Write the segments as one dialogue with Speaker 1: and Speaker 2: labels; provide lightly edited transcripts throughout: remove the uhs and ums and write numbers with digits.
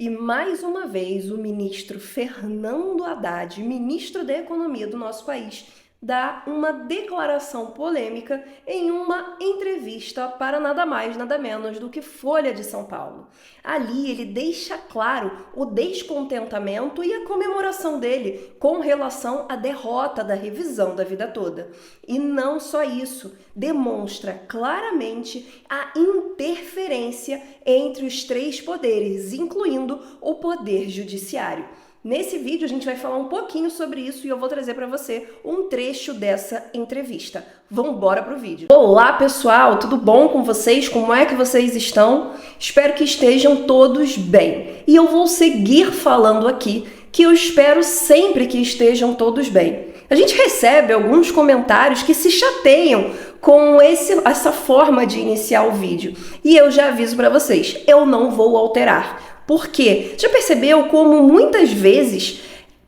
Speaker 1: E mais uma vez o ministro Fernando Haddad, ministro da Economia do nosso país, dá uma declaração polêmica em uma entrevista para nada mais, nada menos do que Folha de São Paulo. Ali ele deixa claro o descontentamento e a comemoração dele com relação à derrota da revisão da vida toda. E não só isso, demonstra claramente a interferência entre os três poderes, incluindo o poder judiciário. Nesse vídeo a gente vai falar um pouquinho sobre isso e eu vou trazer para você um trecho dessa entrevista. Vamos embora pro vídeo. Olá pessoal, tudo bom com vocês? Como é que vocês estão? Espero que estejam todos bem. E eu vou seguir falando aqui que eu espero sempre que estejam todos bem. A gente recebe alguns comentários que se chateiam com essa forma de iniciar o vídeo. E eu já aviso para vocês, eu não vou alterar. Por quê? Já percebeu como muitas vezes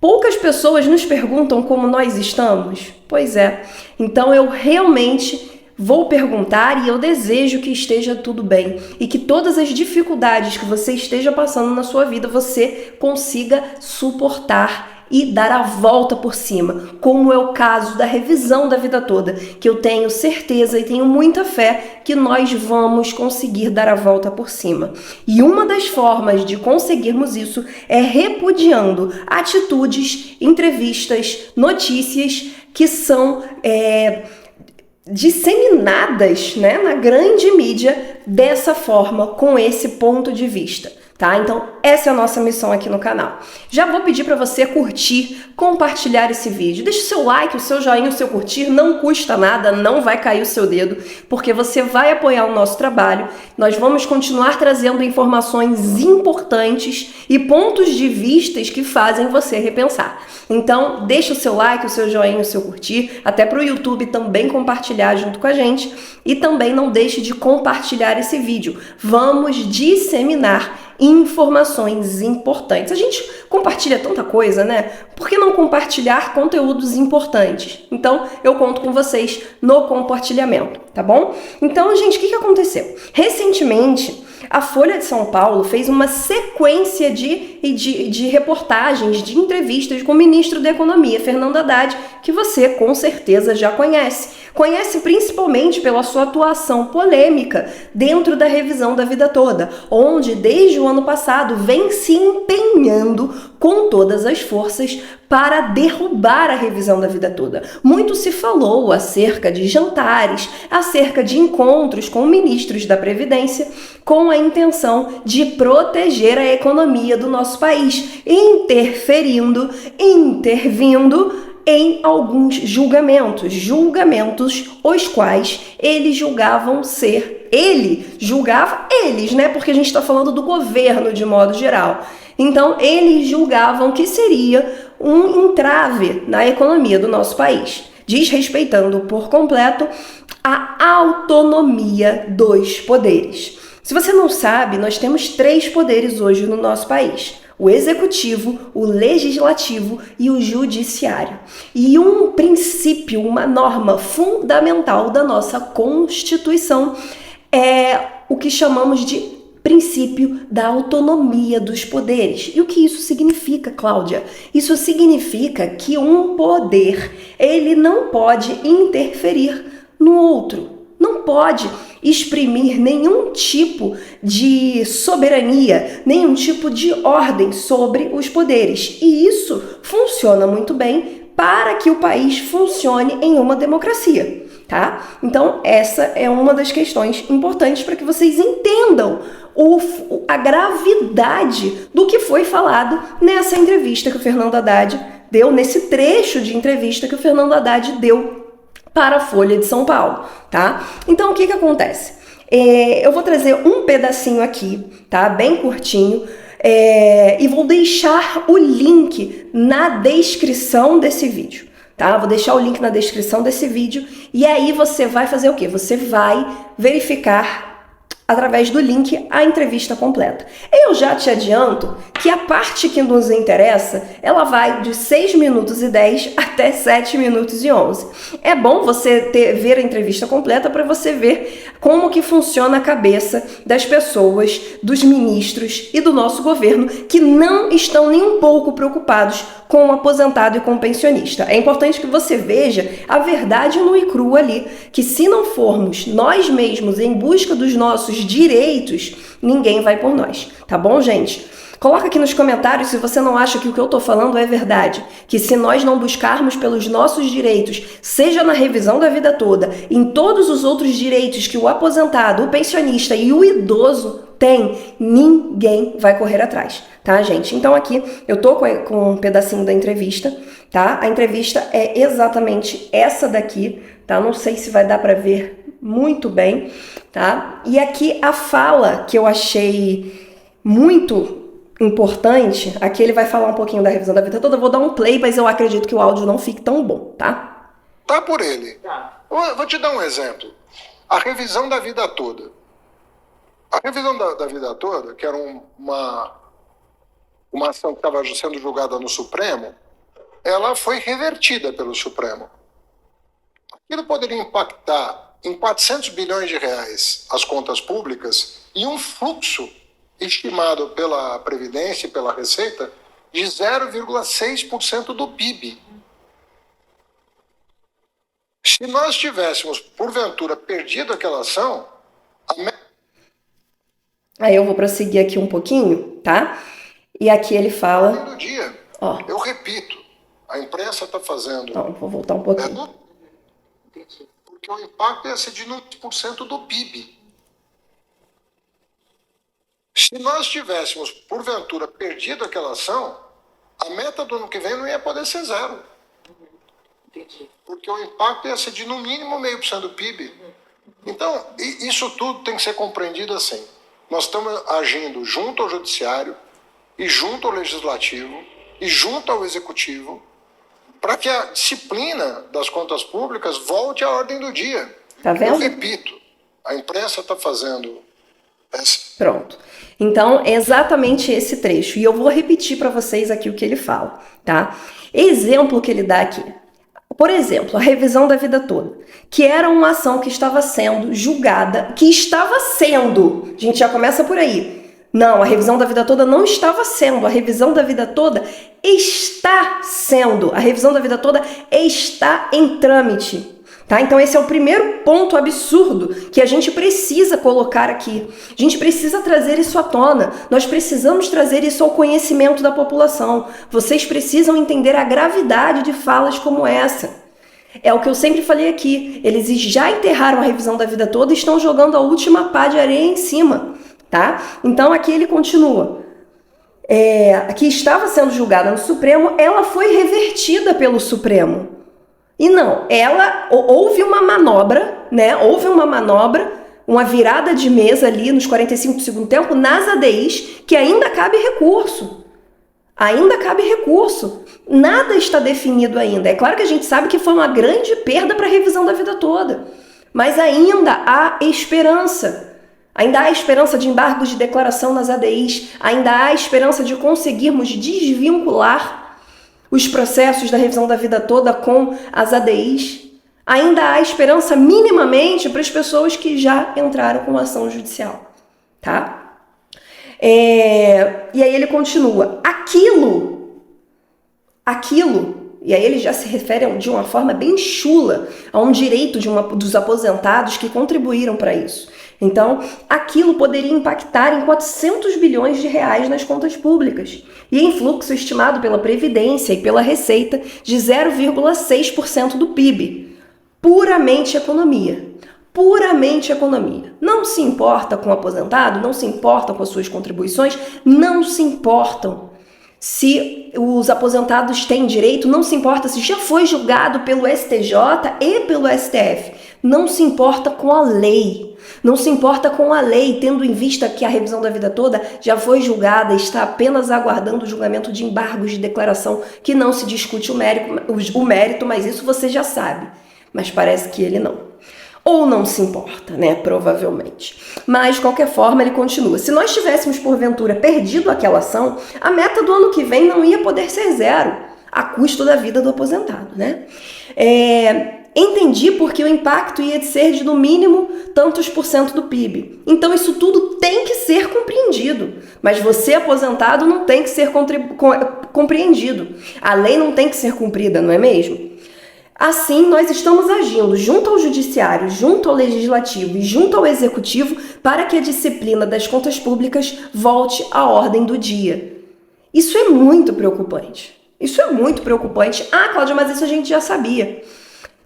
Speaker 1: poucas pessoas nos perguntam como nós estamos? Pois é. Então eu realmente vou perguntar e eu desejo que esteja tudo bem e que todas as dificuldades que você esteja passando na sua vida você consiga suportar e dar a volta por cima, como é o caso da revisão da vida toda, que eu tenho certeza e tenho muita fé que nós vamos conseguir dar a volta por cima. E uma das formas de conseguirmos isso é repudiando atitudes, entrevistas, notícias que são disseminadas, né, na grande mídia dessa forma, com esse ponto de vista. Tá? Então, essa é a nossa missão aqui no canal. Já vou pedir para você curtir, compartilhar esse vídeo. Deixe o seu like, o seu joinha, o seu curtir, não custa nada, não vai cair o seu dedo, porque você vai apoiar o nosso trabalho. Nós vamos continuar trazendo informações importantes e pontos de vistas que fazem você repensar. Então, deixe o seu like, o seu joinha, o seu curtir, até para o YouTube também compartilhar junto com a gente. E também não deixe de compartilhar esse vídeo. Vamos disseminar informações importantes. A gente compartilha tanta coisa, né? Por que não compartilhar conteúdos importantes? Então, eu conto com vocês no compartilhamento, tá bom? Então, gente, o que aconteceu? Recentemente, a Folha de São Paulo fez uma sequência de reportagens, de entrevistas com o ministro da Economia, Fernando Haddad, que você com certeza já conhece. Conhece principalmente pela sua atuação polêmica dentro da revisão da vida toda, onde desde o ano passado vem se empenhando com todas as forças para derrubar a revisão da vida toda. Muito se falou acerca de jantares, acerca de encontros com ministros da Previdência, com a intenção de proteger a economia do nosso país, intervindo em alguns julgamentos os quais eles julgavam ser, ele julgava eles, né? Porque a gente está falando do governo de modo geral. Então, eles julgavam que seria um entrave na economia do nosso país, desrespeitando por completo a autonomia dos poderes. Se você não sabe, nós temos três poderes hoje no nosso país: o executivo, o legislativo e o judiciário. E um princípio, uma norma fundamental da nossa Constituição é o que chamamos de princípio da autonomia dos poderes. E o que isso significa, Cláudia? Isso significa que um poder, ele não pode interferir no outro. Não pode exprimir nenhum tipo de soberania, nenhum tipo de ordem sobre os poderes. E isso funciona muito bem para que o país funcione em uma democracia, tá? Então, essa é uma das questões importantes para que vocês entendam a gravidade do que foi falado nessa entrevista que o Fernando Haddad deu, nesse trecho de entrevista que o Fernando Haddad deu para a Folha de São Paulo, tá? Então, o que acontece? Eu vou trazer um pedacinho aqui, tá? Bem curtinho, e vou deixar o link na descrição desse vídeo, tá? Vou deixar o link na descrição desse vídeo e aí você vai fazer o quê? Você vai verificar através do link a entrevista completa. Eu já te adianto que a parte que nos interessa, ela vai de 6 minutos e 10 até 7 minutos e 11. É bom você ver a entrevista completa para você ver como que funciona a cabeça das pessoas, dos ministros e do nosso governo que não estão nem um pouco preocupados com o aposentado e com o pensionista. É importante que você veja a verdade nua e crua ali, que se não formos nós mesmos em busca dos nossos direitos, ninguém vai por nós, tá bom, gente? Coloca aqui nos comentários se você não acha que o que eu tô falando é verdade, que se nós não buscarmos pelos nossos direitos, seja na revisão da vida toda, em todos os outros direitos que o aposentado, o pensionista e o idoso tem, ninguém vai correr atrás, tá, gente? Então aqui eu tô com um pedacinho da entrevista, tá? A entrevista é exatamente essa daqui, tá? Não sei se vai dar para ver muito bem, tá? E aqui a fala que eu achei muito importante, aqui ele vai falar um pouquinho da revisão da vida toda, eu vou dar um play, mas eu acredito que o áudio não fique tão bom, tá?
Speaker 2: Tá por ele. Eu vou te dar um exemplo. A revisão da vida toda. A revisão da vida toda, que era uma ação que estava sendo julgada no Supremo, ela foi revertida pelo Supremo. Aquilo poderia impactar em 400 bilhões de reais as contas públicas e um fluxo estimado pela Previdência e pela Receita de 0,6% do PIB. Se nós tivéssemos, porventura, perdido aquela ação,
Speaker 1: Aí eu vou prosseguir aqui um pouquinho, tá? E aqui ele fala...
Speaker 2: No dia,
Speaker 1: ó,
Speaker 2: eu repito, a imprensa está fazendo...
Speaker 1: Não, vou voltar um pouquinho.
Speaker 2: Porque o impacto ia ser de 1% do PIB. Se nós tivéssemos, porventura, perdido aquela ação, a meta do ano que vem não ia poder ser 0. Porque o impacto ia ser de, no mínimo, 0,5% do PIB. Então, isso tudo tem que ser compreendido assim. Nós estamos agindo junto ao Judiciário, e junto ao Legislativo, e junto ao Executivo, para que a disciplina das contas públicas volte à ordem do dia.
Speaker 1: Tá vendo?
Speaker 2: Eu repito, a imprensa está fazendo...
Speaker 1: Pronto. Então, é exatamente esse trecho. E eu vou repetir para vocês aqui o que ele fala, tá? Exemplo que ele dá aqui. Por exemplo, a revisão da vida toda, que era uma ação que estava sendo julgada, a gente já começa por aí. Não, a revisão da vida toda não estava sendo, a revisão da vida toda está sendo, a revisão da vida toda está em trâmite. Tá? Então esse é o primeiro ponto absurdo que a gente precisa colocar aqui. A gente precisa trazer isso à tona. Nós precisamos trazer isso ao conhecimento da população. Vocês precisam entender a gravidade de falas como essa. É o que eu sempre falei aqui. Eles já enterraram a revisão da vida toda e estão jogando a última pá de areia em cima. Tá? Então aqui ele continua. Que estava sendo julgada no Supremo, ela foi revertida pelo Supremo. E não, houve uma manobra, né? Houve uma manobra, uma virada de mesa ali nos 45 do segundo tempo, nas ADIs, que ainda cabe recurso. Ainda cabe recurso. Nada está definido ainda. É claro que a gente sabe que foi uma grande perda para a revisão da vida toda. Mas ainda há esperança. Ainda há esperança de embargos de declaração nas ADIs. Ainda há esperança de conseguirmos desvincular os processos da revisão da vida toda com as ADIs. Ainda há esperança minimamente para as pessoas que já entraram com ação judicial, tá? E aí ele continua, aquilo, e aí ele já se refere de uma forma bem chula a um direito dos aposentados que contribuíram para isso. Então, aquilo poderia impactar em 400 bilhões de reais nas contas públicas e em fluxo estimado pela Previdência e pela Receita de 0,6% do PIB. Puramente economia. Puramente economia. Não se importa com o aposentado, não se importa com as suas contribuições, não se importam se os aposentados têm direito, não se importa se já foi julgado pelo STJ e pelo STF. Não se importa com a lei. Não se importa com a lei, tendo em vista que a revisão da vida toda já foi julgada e está apenas aguardando o julgamento de embargos de declaração, que não se discute o mérito, mas isso você já sabe. Mas parece que ele não. Ou não se importa, né? Provavelmente. Mas, de qualquer forma, ele continua. Se nós tivéssemos, porventura, perdido aquela ação, a meta do ano que vem não ia poder ser zero, a custo da vida do aposentado, né? Entendi porque o impacto ia ser de, no mínimo, tantos por cento do PIB. Então, isso tudo tem que ser compreendido. Mas você, aposentado, não tem que ser compreendido. A lei não tem que ser cumprida, não é mesmo? Assim, nós estamos agindo junto ao judiciário, junto ao legislativo e junto ao executivo para que a disciplina das contas públicas volte à ordem do dia. Isso é muito preocupante. Isso é muito preocupante. Ah, Cláudia, mas isso a gente já sabia.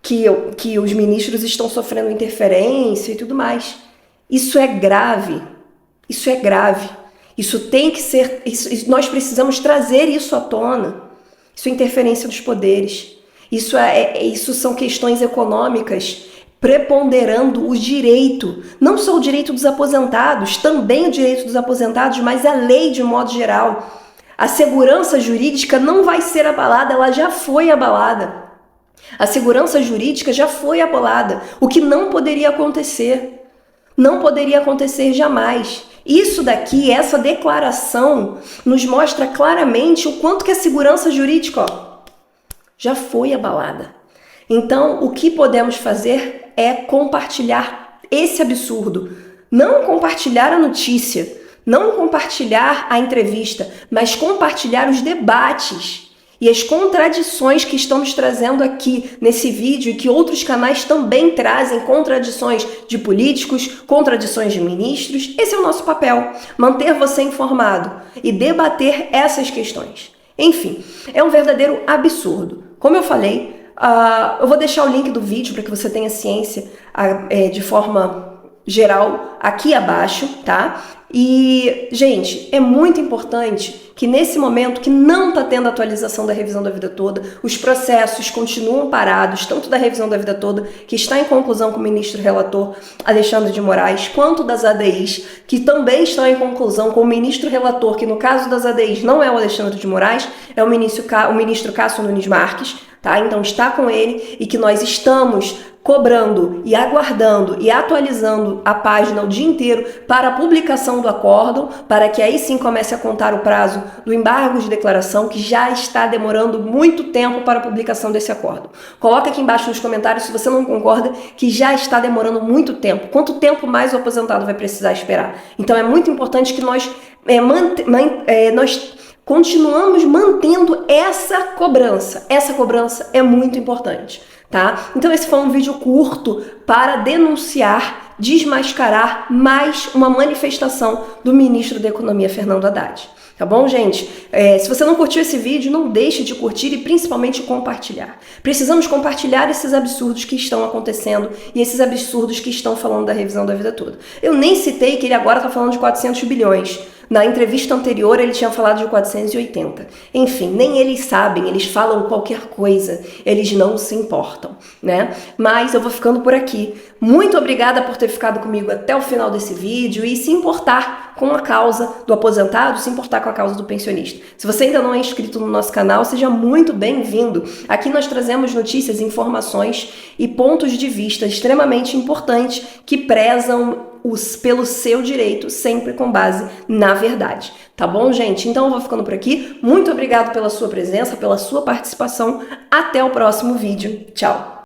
Speaker 1: Que os ministros estão sofrendo interferência e tudo mais. Isso é grave. Isso é grave. Isso tem que ser... nós precisamos trazer isso à tona. Isso é interferência dos poderes. Isso são questões econômicas preponderando o direito, não só o direito dos aposentados, também o direito dos aposentados, mas a lei de modo geral. A segurança jurídica não vai ser abalada, ela já foi abalada. A segurança jurídica já foi abalada, o que não poderia acontecer. Não poderia acontecer jamais. Isso daqui, essa declaração, nos mostra claramente o quanto que a segurança jurídica, já foi abalada. Então, o que podemos fazer é compartilhar esse absurdo. Não compartilhar a notícia, não compartilhar a entrevista, mas compartilhar os debates e as contradições que estamos trazendo aqui nesse vídeo e que outros canais também trazem, contradições de políticos, contradições de ministros. Esse é o nosso papel, manter você informado e debater essas questões. Enfim, é um verdadeiro absurdo. Como eu falei, eu vou deixar o link do vídeo para que você tenha ciência de forma geral aqui abaixo, tá? E, gente, é muito importante que nesse momento que não está tendo atualização da revisão da vida toda, os processos continuam parados, tanto da revisão da vida toda, que está em conclusão com o ministro relator Alexandre de Moraes, quanto das ADIs, que também estão em conclusão com o ministro relator, que no caso das ADIs não é o Alexandre de Moraes, é o ministro Cássio Nunes Marques, tá? Então está com ele e que nós estamos cobrando e aguardando e atualizando a página o dia inteiro para a publicação do acórdão, para que aí sim comece a contar o prazo do embargo de declaração, que já está demorando muito tempo para a publicação desse acórdão. Coloca aqui embaixo nos comentários se você não concorda que já está demorando muito tempo. Quanto tempo mais o aposentado vai precisar esperar? Então é muito importante que nós continuamos mantendo essa cobrança. Essa cobrança é muito importante, tá? Então esse foi um vídeo curto para denunciar, desmascarar mais uma manifestação do ministro da Economia, Fernando Haddad. Tá bom, gente? Se você não curtiu esse vídeo, não deixe de curtir e principalmente compartilhar. Precisamos compartilhar esses absurdos que estão acontecendo e esses absurdos que estão falando da revisão da vida toda. Eu nem citei que ele agora está falando de 400 bilhões. Na entrevista anterior ele tinha falado de 480. Enfim, nem eles sabem, eles falam qualquer coisa, eles não se importam, né? Mas eu vou ficando por aqui. Muito obrigada por ter ficado comigo até o final desse vídeo e se importar com a causa do aposentado, se importar com a causa do pensionista. Se você ainda não é inscrito no nosso canal, seja muito bem-vindo. Aqui nós trazemos notícias, informações e pontos de vista extremamente importantes que prezam pelo seu direito, sempre com base na verdade. Tá bom, gente? Então eu vou ficando por aqui. Muito obrigado pela sua presença, pela sua participação. Até o próximo vídeo. Tchau!